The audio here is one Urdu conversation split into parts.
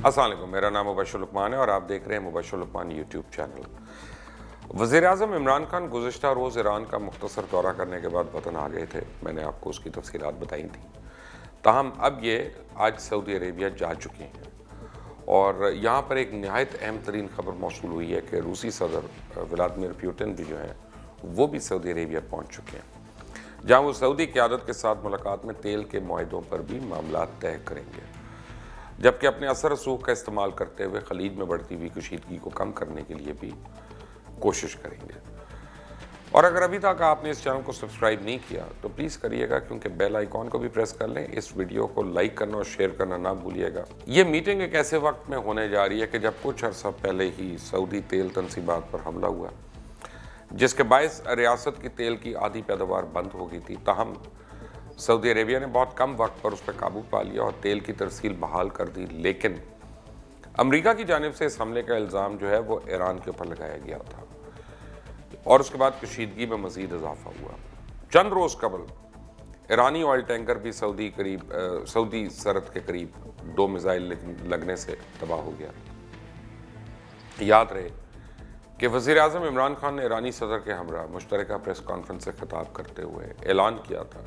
السلام علیکم، میرا نام مبشر لقمان ہے اور آپ دیکھ رہے ہیں مبشر لقمان یوٹیوب چینل۔ وزیراعظم عمران خان گزشتہ روز ایران کا مختصر دورہ کرنے کے بعد وطن آ گئے تھے۔ میں نے آپ کو اس کی تفصیلات بتائی تھیں۔ تاہم اب یہ آج سعودی عربیہ جا چکے ہیں اور یہاں پر ایک نہایت اہم ترین خبر موصول ہوئی ہے کہ روسی صدر ولادیمیر پوٹن بھی جو ہیں وہ بھی سعودی عربیہ پہنچ چکے ہیں، جہاں وہ سعودی قیادت کے ساتھ ملاقات میں تیل کے معاہدوں پر بھی معاملات طے کریں گے، جبکہ اپنے اثر رسوخ کا استعمال کرتے ہوئے خلیج میں بڑھتی ہوئی کشیدگی کو کم کرنے کے لیے بھی کوشش کریں گے۔ اور اگر ابھی تک آپ نے اس چینل کو سبسکرائب نہیں کیا تو پلیز کریے گا، کیونکہ بیل آئیکن کو بھی پریس کر لیں۔ اس ویڈیو کو لائک کرنا اور شیئر کرنا نہ بھولیے گا۔ یہ میٹنگ ایک ایسے وقت میں ہونے جا رہی ہے کہ جب کچھ عرصہ پہلے ہی سعودی تیل تنصیبات پر حملہ ہوا، جس کے باعث ریاست کی تیل کی آدھی پیداوار بند ہو گئی تھی۔ تاہم سعودی عربیہ نے بہت کم وقت پر اس پر قابو پا لیا اور تیل کی ترسیل بحال کر دی، لیکن امریکہ کی جانب سے اس حملے کا الزام جو ہے وہ ایران کے اوپر لگایا گیا تھا اور اس کے بعد کشیدگی میں مزید اضافہ ہوا۔ چند روز قبل ایرانی آئل ٹینکر بھی سعودی سرحد کے قریب 2 میزائل لگنے سے تباہ ہو گیا۔ یاد رہے کہ وزیر اعظم عمران خان نے ایرانی صدر کے ہمراہ مشترکہ پریس کانفرنس سے خطاب کرتے ہوئے اعلان کیا تھا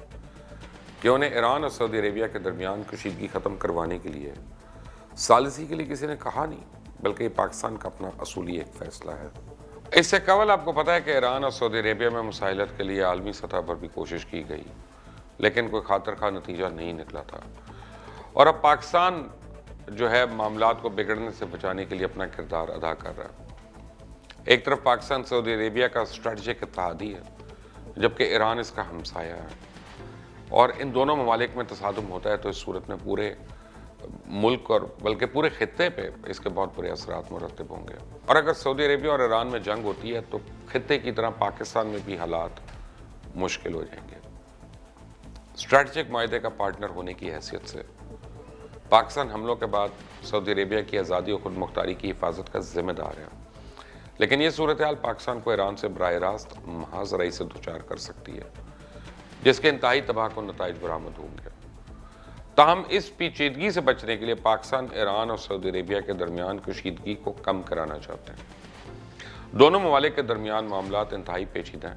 کہ انہیں ایران اور سعودی عربیہ کے درمیان کشیدگی ختم کروانے کے لیے ثالثی کے لیے کسی نے کہا نہیں، بلکہ یہ پاکستان کا اپنا اصولی ایک فیصلہ ہے۔ اس سے قبل آپ کو پتہ ہے کہ ایران اور سعودی عربیہ میں مساحلت کے لیے عالمی سطح پر بھی کوشش کی گئی، لیکن کوئی خاطر خواہ نتیجہ نہیں نکلا تھا، اور اب پاکستان جو ہے معاملات کو بگڑنے سے بچانے کے لیے اپنا کردار ادا کر رہا ہے۔ ایک طرف پاکستان سعودی عربیہ کا اسٹریٹجک اتحادی ہے، جبکہ ایران اس کا ہمسایہ ہے، اور ان دونوں ممالک میں تصادم ہوتا ہے تو اس صورت میں پورے ملک اور بلکہ پورے خطے پہ اس کے بہت برے اثرات مرتب ہوں گے۔ اور اگر سعودی عربیہ اور ایران میں جنگ ہوتی ہے تو خطے کی طرح پاکستان میں بھی حالات مشکل ہو جائیں گے۔ اسٹریٹجک معاہدے کا پارٹنر ہونے کی حیثیت سے پاکستان حملوں کے بعد سعودی عربیہ کی آزادی اور خود مختاری کی حفاظت کا ذمہ دار ہے، لیکن یہ صورتحال پاکستان کو ایران سے براہ راست محض رئی سے دوچار کر سکتی ہے، جس کے انتہائی تباہ کن نتائج برآمد ہوں گے۔ تاہم اس پیچیدگی سے بچنے کے لیے پاکستان ایران اور سعودی عربیہ کے درمیان کشیدگی کو کم کرانا چاہتے ہیں۔ دونوں ممالک کے درمیان معاملات انتہائی پیچیدہ ہیں،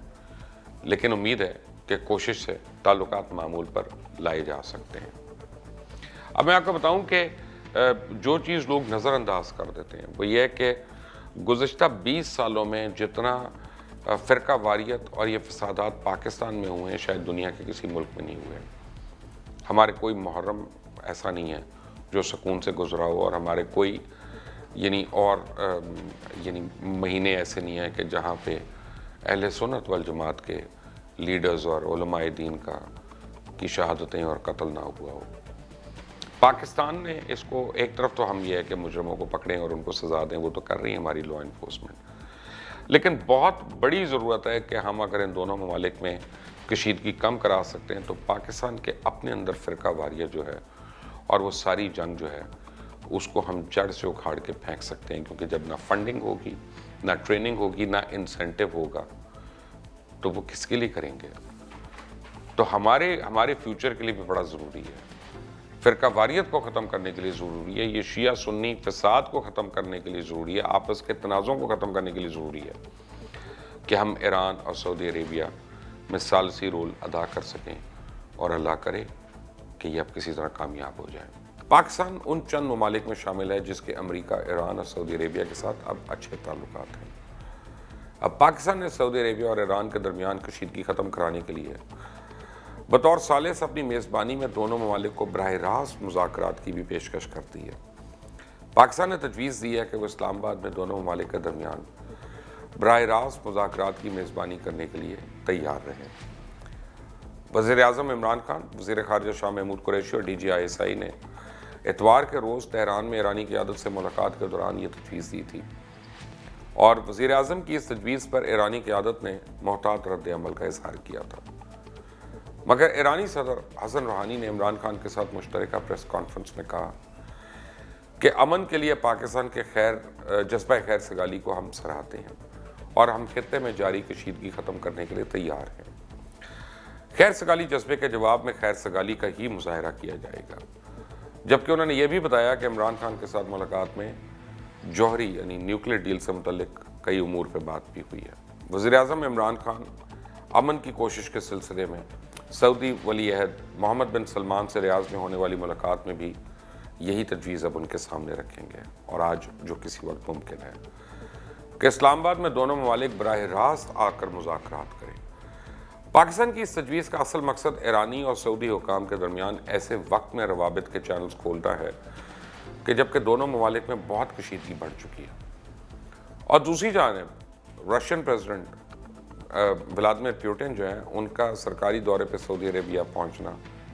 لیکن امید ہے کہ کوشش سے تعلقات معمول پر لائے جا سکتے ہیں۔ اب میں آپ کو بتاؤں کہ جو چیز لوگ نظر انداز کر دیتے ہیں وہ یہ ہے کہ گزشتہ 20 سالوں میں جتنا فرقہ واریت اور یہ فسادات پاکستان میں ہوئے ہیں شاید دنیا کے کسی ملک میں نہیں ہوئے۔ ہمارے کوئی محرم ایسا نہیں ہے جو سکون سے گزرا ہو، اور ہمارے کوئی مہینے ایسے نہیں ہیں کہ جہاں پہ اہل سنت والجماعت کے لیڈرز اور علماء دین کی شہادتیں اور قتل نہ ہوا ہو۔ پاکستان نے اس کو ایک طرف تو ہم یہ ہے کہ مجرموں کو پکڑیں اور ان کو سزا دیں، وہ تو کر رہی ہے ہماری لا انفورسمنٹ، لیکن بہت بڑی ضرورت ہے کہ ہم اگر ان دونوں ممالک میں کشیدگی کم کرا سکتے ہیں تو پاکستان کے اپنے اندر فرقہ واریت جو ہے اور وہ ساری جنگ جو ہے اس کو ہم جڑ سے اکھاڑ کے پھینک سکتے ہیں، کیونکہ جب نہ فنڈنگ ہوگی، نہ ٹریننگ ہوگی، نہ انسینٹیو ہوگا تو وہ کس کے لیے کریں گے؟ تو ہمارے فیوچر کے لیے بھی بڑا ضروری ہے، فرقہ واریت کو ختم کرنے کے لیے ضروری ہے، یہ شیعہ سنی فساد کو ختم کرنے کے لیے ضروری ہے، آپس کے تنازعوں کو ختم کرنے کے لیے ضروری ہے کہ ہم ایران اور سعودی عربیہ میں ثالثی رول ادا کر سکیں، اور اللہ کرے کہ یہ اب کسی طرح کامیاب ہو جائے۔ پاکستان ان چند ممالک میں شامل ہے جس کے امریکہ، ایران اور سعودی عربیہ کے ساتھ اب اچھے تعلقات ہیں۔ اب پاکستان نے سعودی عربیہ اور ایران کے درمیان کشیدگی ختم کرانے کے لیے بطور ثالث اپنی میزبانی میں دونوں ممالک کو براہ راست مذاکرات کی بھی پیشکش کرتی ہے۔ پاکستان نے تجویز دی ہے کہ وہ اسلام آباد میں دونوں ممالک کے درمیان براہ راست مذاکرات کی میزبانی کرنے کے لیے تیار رہیں۔ وزیر اعظم عمران خان، وزیر خارجہ شاہ محمود قریشی اور DGI نے اتوار کے روز تہران میں ایرانی قیادت سے ملاقات کے دوران یہ تجویز دی تھی، اور وزیر اعظم کی اس تجویز پر ایرانی قیادت نے محتاط رد عمل کا اظہار کیا تھا، مگر ایرانی صدر حسن روحانی نے عمران خان کے ساتھ مشترکہ پریس کانفرنس میں کہا کہ امن کے لیے پاکستان کے جذبہ خیر سگالی کو ہم سراہتے ہیں اور ہم خطے میں جاری کشیدگی ختم کرنے کے لیے تیار ہیں۔ خیر سگالی جذبے کے جواب میں خیر سگالی کا ہی مظاہرہ کیا جائے گا، جبکہ انہوں نے یہ بھی بتایا کہ عمران خان کے ساتھ ملاقات میں جوہری یعنی نیوکلیئر ڈیل سے متعلق کئی امور پہ بات بھی ہوئی ہے۔ وزیر اعظم عمران خان امن کی کوشش کے سلسلے میں سعودی ولی عہد محمد بن سلمان سے ریاض میں ہونے والی ملاقات میں بھی یہی تجویز اب ان کے سامنے رکھیں گے، اور آج جو کسی وقت ممکن ہے کہ اسلام آباد میں دونوں ممالک براہ راست آ کر مذاکرات کریں۔ پاکستان کی اس تجویز کا اصل مقصد ایرانی اور سعودی حکام کے درمیان ایسے وقت میں روابط کے چینلز کھولنا ہے کہ جبکہ دونوں ممالک میں بہت کشیدگی بڑھ چکی ہے، اور دوسری جانب رشین پریزیڈنٹ ولادیمیر پوٹن جو ہیں ان کا سرکاری دورے پہ سعودی عربیہ پہنچنا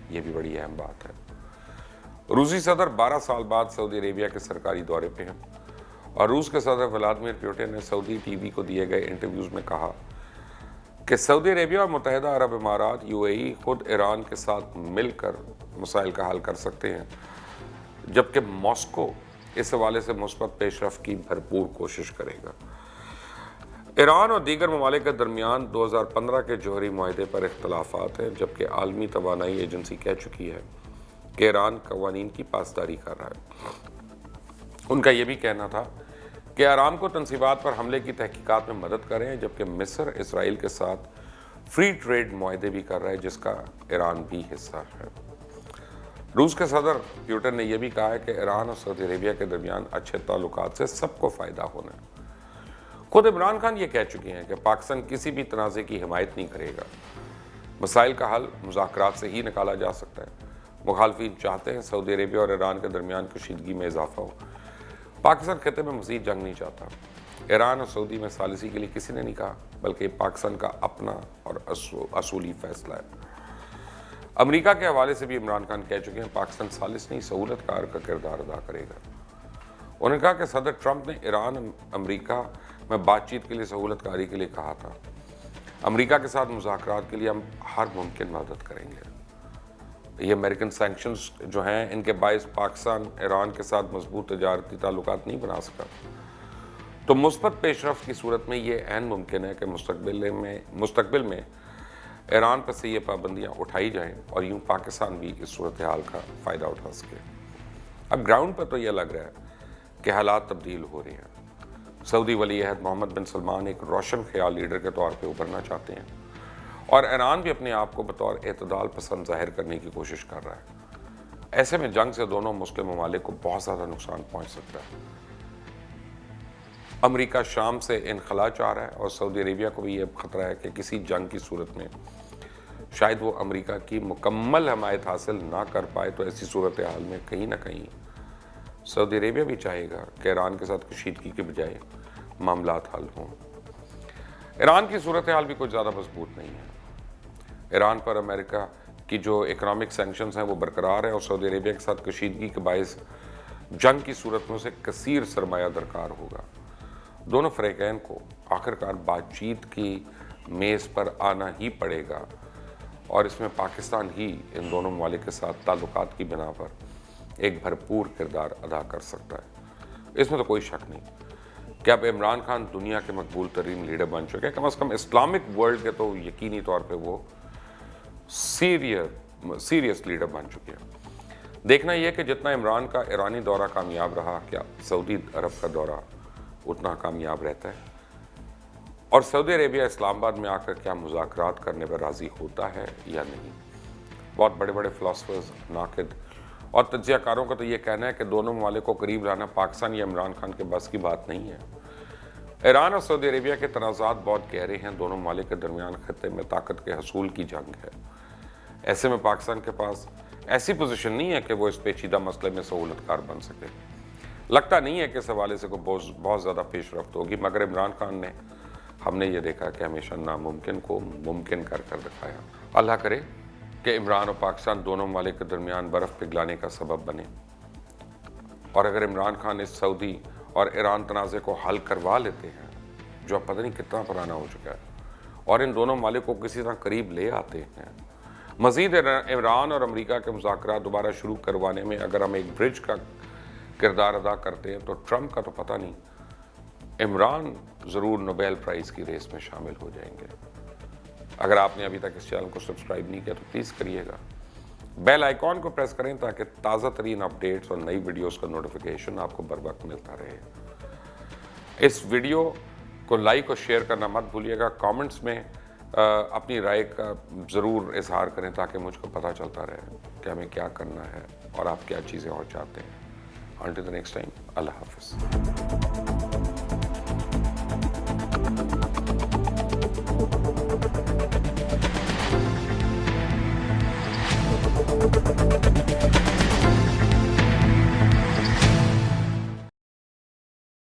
یہ بھی بڑی اہم بات ہے۔ روسی صدر 12 سال بعد سعودی عربیہ کے سرکاری دورے پہ ہیں، اور روس کے صدر ولادیمیر پوٹن نے سعودی ٹی وی کو دیے گئے انٹرویوز میں کہا کہ سعودی عربیہ اور متحدہ عرب امارات UAE خود ایران کے ساتھ مل کر مسائل کا حل کر سکتے ہیں، جبکہ ماسکو اس حوالے سے مثبت پیش رفت کی بھرپور کوشش کرے گا۔ ایران اور دیگر ممالک کے درمیان 2015 کے جوہری معاہدے پر اختلافات ہیں، جبکہ عالمی توانائی ایجنسی کہہ چکی ہے کہ ایران قوانین کی پاسداری کر رہا ہے۔ ان کا یہ بھی کہنا تھا کہ آرامکو تنصیبات پر حملے کی تحقیقات میں مدد کریں، جبکہ مصر اسرائیل کے ساتھ فری ٹریڈ معاہدے بھی کر رہا ہے جس کا ایران بھی حصہ ہے۔ روس کے صدر پوٹن نے یہ بھی کہا ہے کہ ایران اور سعودی عربیہ کے درمیان اچھے تعلقات سے سب کو فائدہ ہونا ہے۔ خود عمران خان یہ کہہ چکے ہیں کہ پاکستان کسی بھی تنازع کی حمایت نہیں کرے گا، مسائل کا حل مذاکرات سے ہی نکالا جا سکتا ہے۔ مخالفین چاہتے ہیں سعودی عربیہ اور ایران کے درمیان کشیدگی میں اضافہ ہو، پاکستان خطے میں مزید جنگ نہیں چاہتا۔ ایران اور سعودی میں ثالثی کے لیے کسی نے نہیں کہا، بلکہ یہ پاکستان کا اپنا اور اصولی فیصلہ ہے۔ امریکہ کے حوالے سے بھی عمران خان کہہ چکے ہیں پاکستان ثالث نہیں سہولت کار کا کردار ادا کرے گا۔ انہوں نے کہا کہ صدر ٹرمپ نے ایران امریکہ میں بات چیت کے لیے سہولت کاری کے لیے کہا تھا۔ امریکہ کے ساتھ مذاکرات کے لیے ہم ہر ممکن مدد کریں گے۔ یہ امریکن سینکشنز جو ہیں ان کے باعث پاکستان ایران کے ساتھ مضبوط تجارتی تعلقات نہیں بنا سکا، تو مثبت پیش رفت کی صورت میں یہ عین ممکن ہے کہ مستقبل میں ایران پر سے یہ پابندیاں اٹھائی جائیں اور یوں پاکستان بھی اس صورتحال کا فائدہ اٹھا سکے۔ اب گراؤنڈ پر تو یہ لگ رہا ہے کہ حالات تبدیل ہو رہے ہیں۔ سعودی ولی عہد محمد بن سلمان ایک روشن خیال لیڈر کے طور پہ ابھرنا چاہتے ہیں، اور ایران بھی اپنے آپ کو بطور اعتدال پسند ظاہر کرنے کی کوشش کر رہا ہے۔ ایسے میں جنگ سے دونوں مسلم ممالک کو بہت زیادہ نقصان پہنچ سکتا ہے۔ امریکہ شام سے انخلا چاہ رہا ہے، اور سعودی عربیہ کو بھی یہ خطرہ ہے کہ کسی جنگ کی صورت میں شاید وہ امریکہ کی مکمل حمایت حاصل نہ کر پائے، تو ایسی صورتحال میں کہیں نہ کہیں سعودی عربیہ بھی چاہے گا کہ ایران کے ساتھ کشیدگی کے بجائے معاملات حل ہوں۔ ایران کی صورتحال بھی کچھ زیادہ مضبوط نہیں ہے۔ ایران پر امریکہ کی جو اکنامک سینکشنز ہیں وہ برقرار ہے، اور سعودی عربیہ کے ساتھ کشیدگی کے باعث جنگ کی صورت میں اسے کثیر سرمایہ درکار ہوگا۔ دونوں فریقین کو آخرکار بات چیت کی میز پر آنا ہی پڑے گا، اور اس میں پاکستان ہی ان دونوں ممالک کے ساتھ تعلقات کی بنا پر ایک بھرپور کردار ادا کر سکتا ہے۔ اس میں تو کوئی شک نہیں کہ اب عمران خان دنیا کے مقبول ترین لیڈر بن چکے ہیں، کم از کم اسلامک ورلڈ کے تو یقینی طور پہ وہ سیریس لیڈر بن چکے ہیں۔ دیکھنا یہ کہ جتنا عمران کا ایرانی دورہ کامیاب رہا، کیا سعودی عرب کا دورہ اتنا کامیاب رہتا ہے، اور سعودی عربیہ اسلام آباد میں آ کر کیا مذاکرات کرنے پر راضی ہوتا ہے یا نہیں۔ بہت بڑے بڑے فلاسفرز، ناقد اور تجزیہ کاروں کا تو یہ کہنا ہے کہ دونوں ممالک کو قریب لانا پاکستان یا عمران خان کے بس کی بات نہیں ہے۔ ایران اور سعودی عربیہ کے تنازعات بہت گہرے ہیں، دونوں ممالک کے درمیان خطے میں طاقت کے حصول کی جنگ ہے۔ ایسے میں پاکستان کے پاس ایسی پوزیشن نہیں ہے کہ وہ اس پیچیدہ مسئلے میں سہولت کار بن سکے۔ لگتا نہیں ہے کہ اس حوالے سے کوئی بہت زیادہ پیش رفت ہوگی، مگر عمران خان نے، ہم نے یہ دیکھا کہ ہمیشہ ناممکن کو ممکن کر دکھایا۔ اللہ کرے کہ عمران اور پاکستان دونوں ممالک کے درمیان برف پگھلانے کا سبب بنے، اور اگر عمران خان اس سعودی اور ایران تنازع کو حل کروا لیتے ہیں، جو اب پتہ نہیں کتنا پرانا ہو چکا ہے، اور ان دونوں ممالک کو کسی طرح قریب لے آتے ہیں، مزید ایران اور امریکہ کے مذاکرات دوبارہ شروع کروانے میں اگر ہم ایک برج کا کردار ادا کرتے ہیں، تو ٹرمپ کا تو پتہ نہیں، عمران ضرور نوبیل پرائز کی ریس میں شامل ہو جائیں گے۔ اگر آپ نے ابھی تک اس چینل کو سبسکرائب نہیں کیا تو پلیز کریے گا، بیل آئیکن کو پریس کریں تاکہ تازہ ترین اپڈیٹس اور نئی ویڈیوز کا نوٹیفیکیشن آپ کو بر وقت ملتا رہے۔ اس ویڈیو کو لائک اور شیئر کرنا مت بھولیے گا، کامنٹس میں اپنی رائے کا ضرور اظہار کریں تاکہ مجھ کو پتہ چلتا رہے کہ ہمیں کیا کرنا ہے اور آپ کیا چیزیں اور چاہتے ہیں۔ Until the next time، اللہ حافظ۔